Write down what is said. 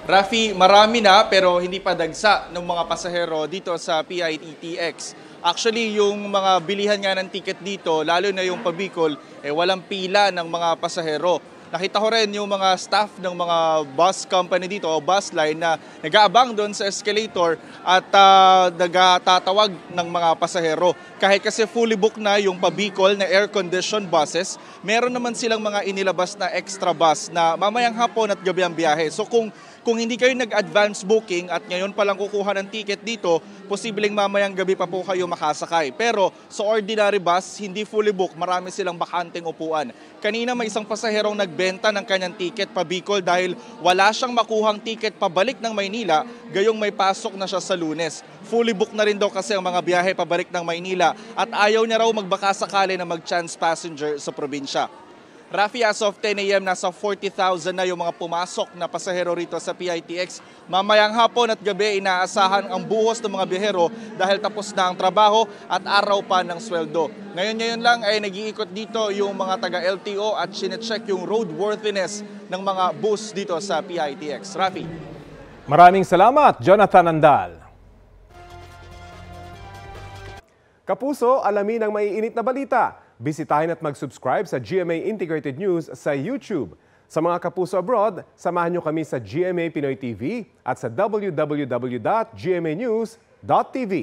Rafi, marami na pero hindi pa dagsa ng mga pasahero dito sa PITX. Actually, yung mga bilihan nga ng ticket dito, lalo na yung pabikol, walang pila ng mga pasahero. Nakita ko rin yung mga staff ng mga bus company dito o bus line na nag-aabang doon sa escalator at nagtatawag ng mga pasahero. Kahit kasi fully booked na yung pabikol na air-conditioned buses, meron naman silang mga inilabas na extra bus na mamayang hapon at gabi ang biyahe. So kung hindi kayo nag-advance booking at ngayon palang kukuha ng ticket dito, posibleng mamayang gabi pa po kayo makasakay. Pero sa ordinary bus, hindi fully booked, marami silang bakanteng upuan. Kanina may isang pasaherong nagbenta ng kanyang ticket pa Bicol dahil wala siyang makuhang ticket pabalik ng Maynila, gayong may pasok na siya sa Lunes. Fully booked na rin daw kasi ang mga biyahe pabalik ng Maynila at ayaw niya raw magbaka sakali na mag-chance passenger sa probinsya. Rafi, as of 10 a.m. nasa 40,000 na yung mga pumasok na pasahero rito sa PITX. Mamayang hapon at gabi inaasahan ang buhos ng mga biyahero dahil tapos na ang trabaho at araw pa ng sweldo. Ngayon lang ay nag-iikot dito yung mga taga-LTO at sinecheck yung roadworthiness ng mga bus dito sa PITX. Rafi. Maraming salamat, Jonathan Andal. Kapuso, alamin ang maiinit na balita. Bisitahin at mag-subscribe sa GMA Integrated News sa YouTube. Sa mga kapuso abroad, samahan nyo kami sa GMA Pinoy TV at sa www.gmanews.tv.